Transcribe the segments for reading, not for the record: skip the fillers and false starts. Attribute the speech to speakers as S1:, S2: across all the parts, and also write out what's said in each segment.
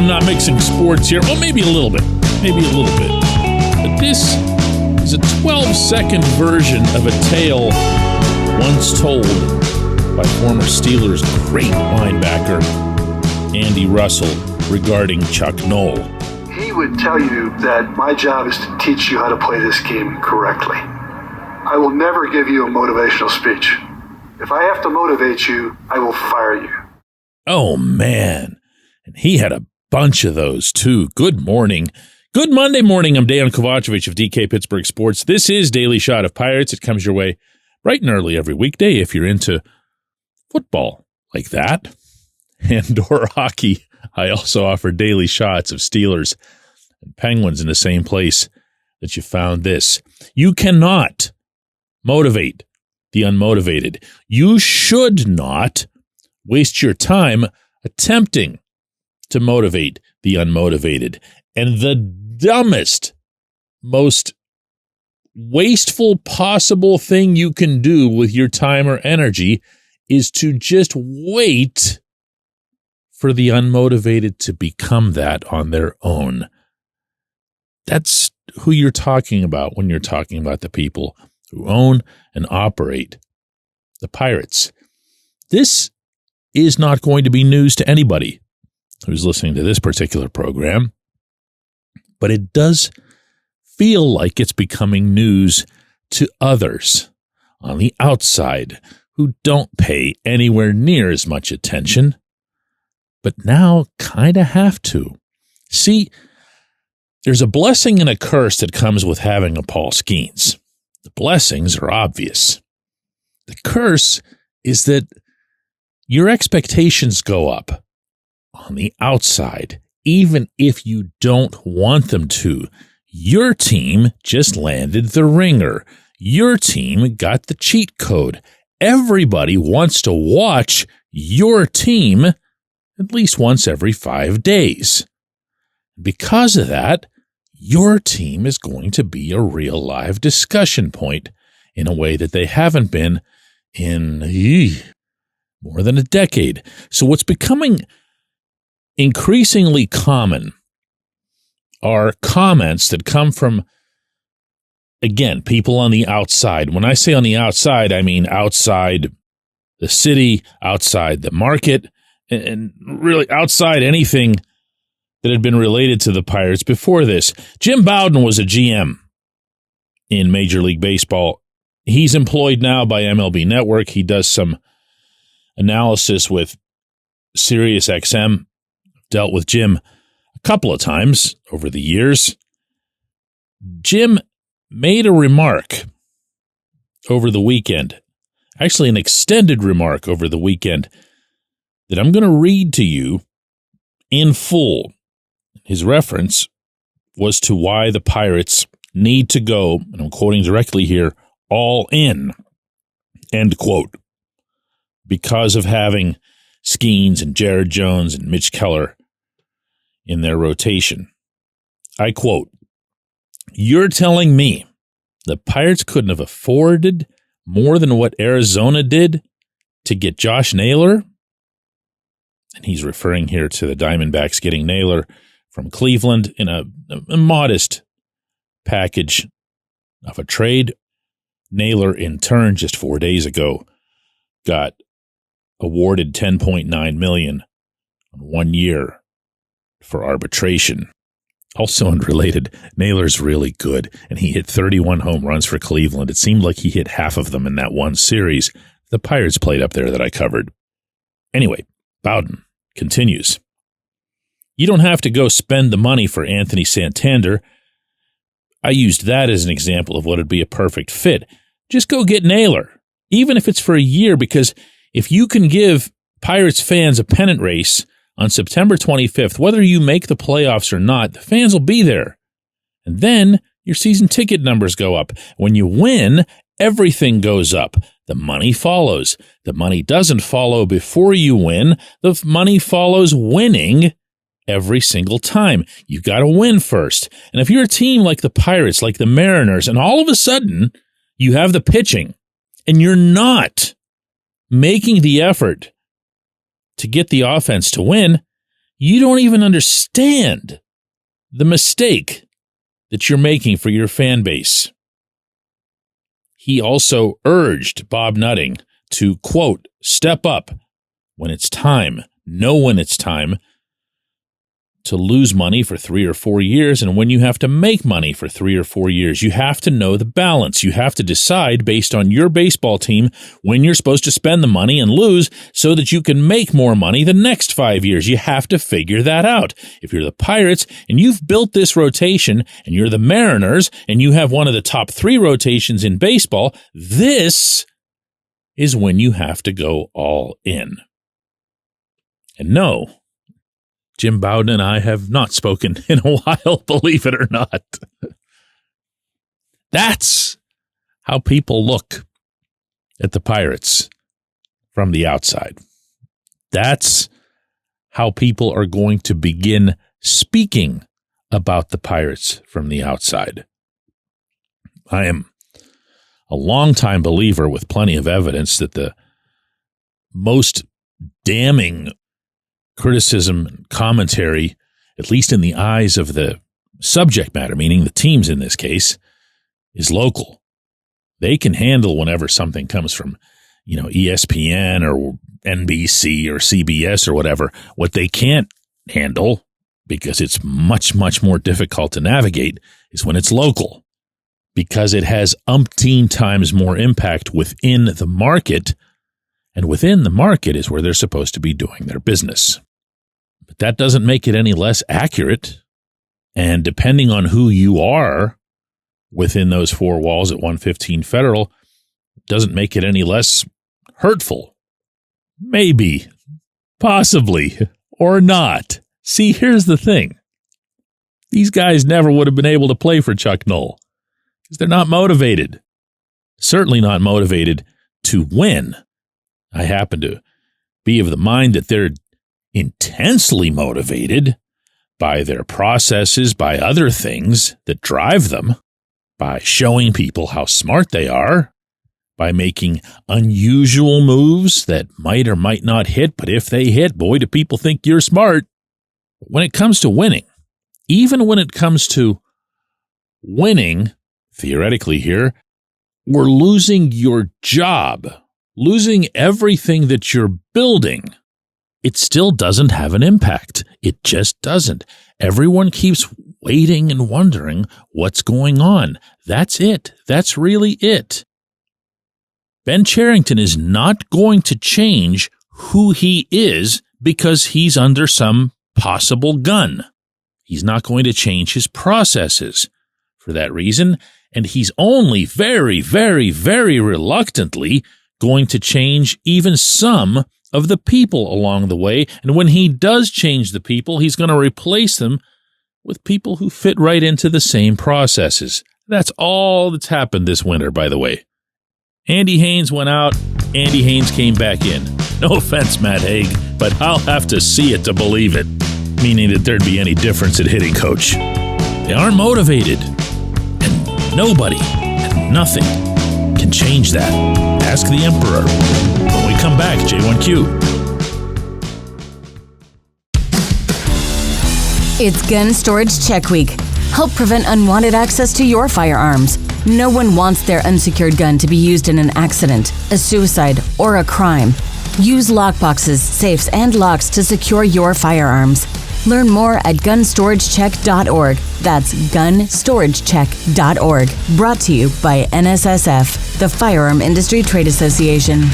S1: I'm not mixing sports here. Well, maybe a little bit. But this is a 12-second version of a tale once told by former Steelers great linebacker Andy Russell regarding Chuck Noll.
S2: He would tell you that my job is to teach you how to play this game correctly. I will never give you a motivational speech. If I have to motivate you, I will fire you.
S1: Oh, man. And he had a bunch of those, too. Good morning. Good Monday morning. I'm Dejan Kovacevic of DK Pittsburgh Sports. This is Daily Shot of Pirates. It comes your way bright and early every weekday if you're into football like that and or hockey. I also offer daily shots of Steelers and Penguins in the same place that you found this. You cannot motivate the unmotivated. You should not waste your time attempting to motivate the unmotivated. And the dumbest, most wasteful possible thing you can do with your time or energy is to just wait for the unmotivated to become that on their own. That's who you're talking about when you're talking about the people who own and operate the Pirates. This is not going to be news to anybody who's listening to this particular program, but it does feel like it's becoming news to others on the outside who don't pay anywhere near as much attention, but now kind of have to. See, there's a blessing and a curse that comes with having a Paul Skeens. The blessings are obvious. The curse is that your expectations go up on the outside, even if you don't want them to. Your team just landed the ringer. Your team got the cheat code. Everybody wants to watch your team at least once every 5 days. Because of that, your team is going to be a real live discussion point in a way that they haven't been in more than a decade. So what's becoming increasingly common are comments that come from, again, people on the outside. When I say on the outside, I mean outside the city, outside the market, and really outside anything that had been related to the Pirates before this. Jim Bowden was a GM in Major League Baseball. He's employed now by MLB Network. He does some analysis with SiriusXM. Dealt with Jim a couple of times over the years. Jim made a remark over the weekend, actually an extended remark over the weekend, that I'm going to read to you in full. His reference was to why the Pirates need to go, and I'm quoting directly here, all in, end quote, because of having Skeens and Jared Jones and Mitch Keller in their rotation. I quote, "You're telling me the Pirates couldn't have afforded more than what Arizona did to get Josh Naylor?" And he's referring here to the Diamondbacks getting Naylor from Cleveland in a modest package of a trade. Naylor, in turn, just 4 days ago, got awarded $10.9 million on 1 year for arbitration. Also unrelated, Naylor's really good, and he hit 31 home runs for Cleveland. It seemed like he hit half of them in that one series the Pirates played up there that I covered. Anyway, Bowden continues. "You don't have to go spend the money for Anthony Santander. I used that as an example of what would be a perfect fit. Just go get Naylor, even if it's for a year, because if you can give Pirates fans a pennant race on September 25th, whether you make the playoffs or not, the fans will be there. And then your season ticket numbers go up. When you win, everything goes up. The money follows. The money doesn't follow before you win. The money follows winning every single time. You got to win first. And if you're a team like the Pirates, like the Mariners, and all of a sudden you have the pitching and you're not making the effort to get the offense to win, You don't even understand the mistake that you're making for your fan base. He also urged Bob Nutting to, quote, step up when it's time, know when it's time to lose money for 3 or 4 years, and when you have to make money for 3 or 4 years. You have to know the balance. You have to decide based on your baseball team when you're supposed to spend the money and lose so that you can make more money the next 5 years. You have to figure that out. If you're the Pirates and you've built this rotation and you're the Mariners and you have one of the top 3 rotations in baseball, this is when you have to go all in. And no, Jim Bowden and I have not spoken in a while, believe it or not. That's how people look at the Pirates from the outside. That's how people are going to begin speaking about the Pirates from the outside. I am a longtime believer with plenty of evidence that the most damning criticism and commentary, at least in the eyes of the subject matter, meaning the teams in this case, is local. They can handle whenever something comes from, ESPN or NBC or CBS or whatever. What they can't handle, because it's much, much more difficult to navigate, is when it's local, because it has umpteen times more impact within the market. And within the market is where they're supposed to be doing their business. But that doesn't make it any less accurate. And depending on who you are within those 4 walls at 115 Federal, doesn't make it any less hurtful. Maybe, possibly, or not. See, here's the thing. These guys never would have been able to play for Chuck Noll because they're not motivated. Certainly not motivated to win. I happen to be of the mind that they're intensely motivated by their processes, by other things that drive them, by showing people how smart they are, by making unusual moves that might or might not hit, but if they hit, boy, do people think you're smart. When it comes to winning, even when it comes to winning, theoretically here, we're losing your job. Losing everything that you're building, it still doesn't have an impact. It just doesn't. Everyone keeps waiting and wondering what's going on. That's it. That's really it. Ben Cherington is not going to change who he is because he's under some possible gun. He's not going to change his processes for that reason, and he's only very, very, very reluctantly going to change even some of the people along the way. And when he does change the people, he's going to replace them with people who fit right into the same processes. That's all that's happened this winter, by the way. Andy Haynes went out. Andy Haynes came back in. No offense, Matt Haig, but I'll have to see it to believe it, meaning that there'd be any difference at hitting coach. They aren't motivated, and nobody and nothing can change that. Ask the Emperor. When we come back, J1Q.
S3: It's Gun Storage Check Week. Help prevent unwanted access to your firearms. No one wants their unsecured gun to be used in an accident, a suicide, or a crime. Use lockboxes, safes, and locks to secure your firearms. Learn more at gunstoragechek.org. That's gunstoragechek.org. Brought to you by NSSF, the Firearm Industry Trade Association.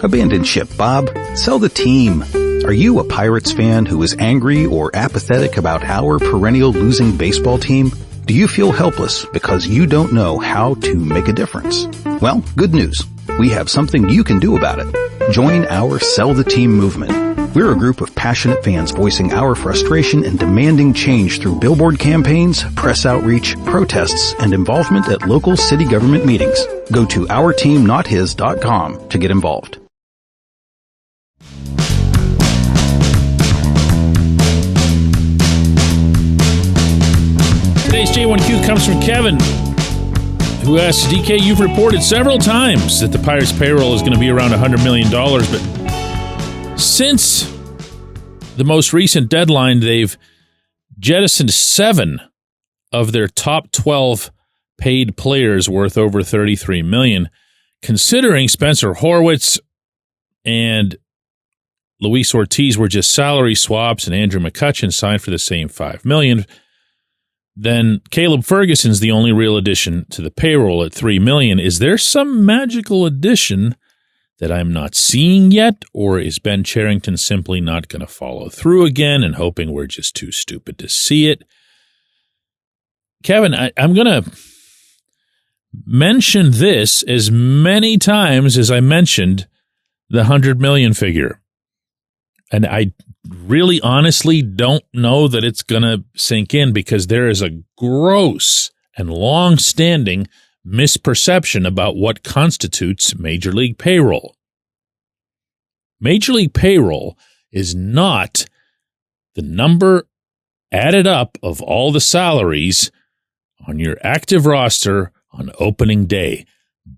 S4: Abandon ship, Bob. Sell the team. Are you a Pirates fan who is angry or apathetic about our perennial losing baseball team? Do you feel helpless because you don't know how to make a difference? Well, good news. We have something you can do about it. Join our Sell the Team movement. We're a group of passionate fans voicing our frustration and demanding change through billboard campaigns, press outreach, protests, and involvement at local city government meetings. Go to ourteamnothis.com to get involved.
S1: Today's J1Q comes from Kevin, who asks, DK, you've reported several times that the Pirates payroll is going to be around $100 million, but Since the most recent deadline, they've jettisoned 7 of their top 12 paid players worth over $33 million. Considering Spencer Horwitz and Luis Ortiz were just salary swaps and Andrew McCutchen signed for the same $5 million, then Caleb Ferguson's the only real addition to the payroll at $3 million. Is there some magical addition that I'm not seeing yet, or is Ben Cherington simply not going to follow through again and hoping we're just too stupid to see it? Kevin, I'm going to mention this as many times as I mentioned the $100 million figure. And I really honestly don't know that it's going to sink in, because there is a gross and long-standing misperception about what constitutes Major League payroll. Major League payroll is not the number added up of all the salaries on your active roster on opening day.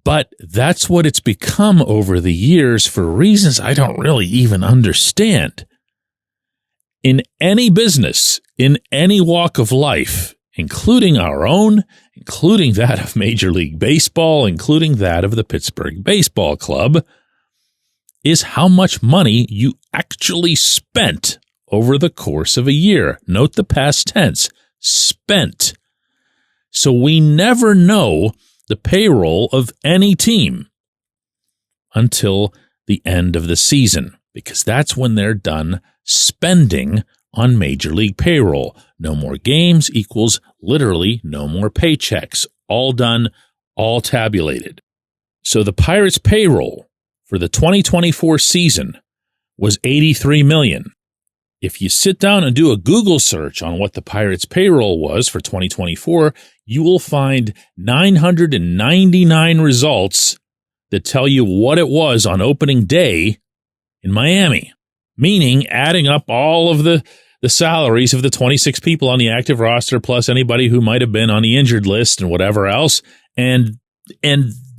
S1: But that's what it's become over the years for reasons I don't really even understand. In any business, in any walk of life, including our own, including that of Major League Baseball, including that of the Pittsburgh Baseball Club, is how much money you actually spent over the course of a year. Note the past tense, spent. So we never know the payroll of any team until the end of the season, because that's when they're done spending on Major League payroll. No more games equals literally no more paychecks. All done, all tabulated. So the Pirates' payroll for the 2024 season was $83 million. If you sit down and do a Google search on what the Pirates' payroll was for 2024, you will find 999 results that tell you what it was on opening day in Miami, meaning adding up all of the salaries of the 26 people on the active roster plus anybody who might have been on the injured list and whatever else, and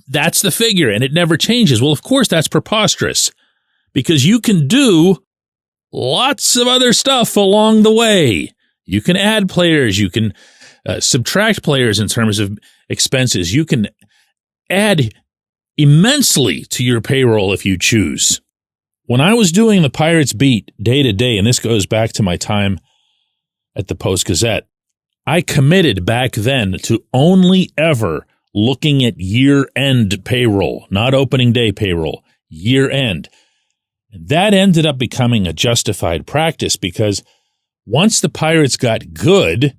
S1: that's the figure, and it never changes. Well, of course, that's preposterous, because you can do lots of other stuff along the way. You can add players. You can subtract players in terms of expenses. You can add immensely to your payroll if you choose. When I was doing the Pirates beat day to day, and this goes back to my time at the Post-Gazette, I committed back then to only ever looking at year-end payroll, not opening day payroll, year-end. That ended up becoming a justified practice, because once the Pirates got good,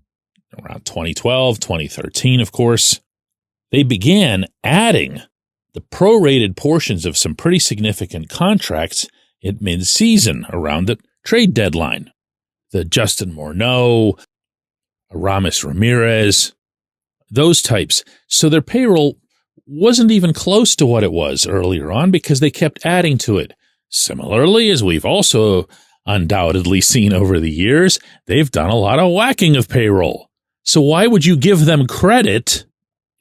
S1: around 2012, 2013, of course, they began adding the prorated portions of some pretty significant contracts at mid-season around the trade deadline. The Justin Morneau, Aramis Ramirez, those types. So their payroll wasn't even close to what it was earlier on, because they kept adding to it. Similarly, as we've also undoubtedly seen over the years, they've done a lot of whacking of payroll. So why would you give them credit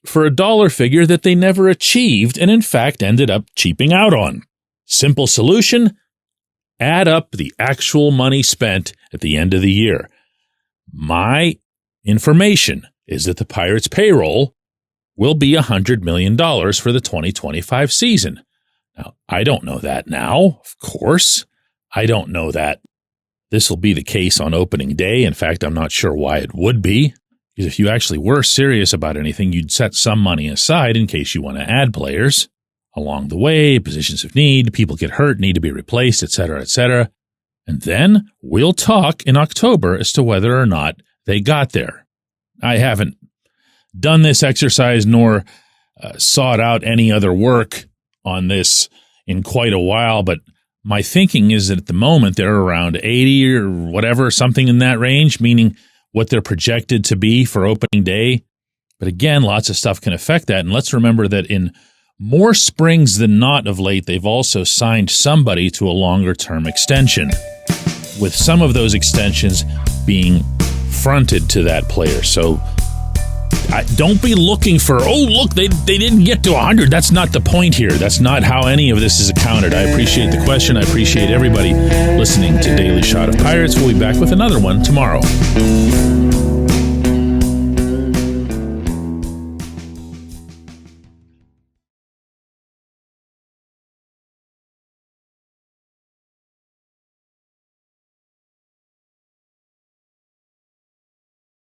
S1: for a dollar figure that they never achieved and in fact ended up cheaping out on? Simple solution: add up the actual money spent at the end of the year. My information is that the Pirates' payroll will be $100 million for the 2025 season. Now, I don't know that now, of course. I don't know that this will be the case on opening day. In fact, I'm not sure why it would be, because if you actually were serious about anything, you'd set some money aside in case you want to add players along the way, positions of need, people get hurt, need to be replaced, etc., etc. And then we'll talk in October as to whether or not they got there. I haven't done this exercise nor sought out any other work on this in quite a while, but my thinking is that at the moment they're around 80 or whatever, something in that range, meaning what they're projected to be for opening day. But again, lots of stuff can affect that. And let's remember that in more springs than not of late, they've also signed somebody to a longer-term extension, with some of those extensions being fronted to that player. So Don't be looking for, look, they didn't get to 100. That's not the point here. That's not how any of this is accounted. I appreciate the question. I appreciate everybody listening to Daily Shot of Pirates. We'll be back with another one tomorrow.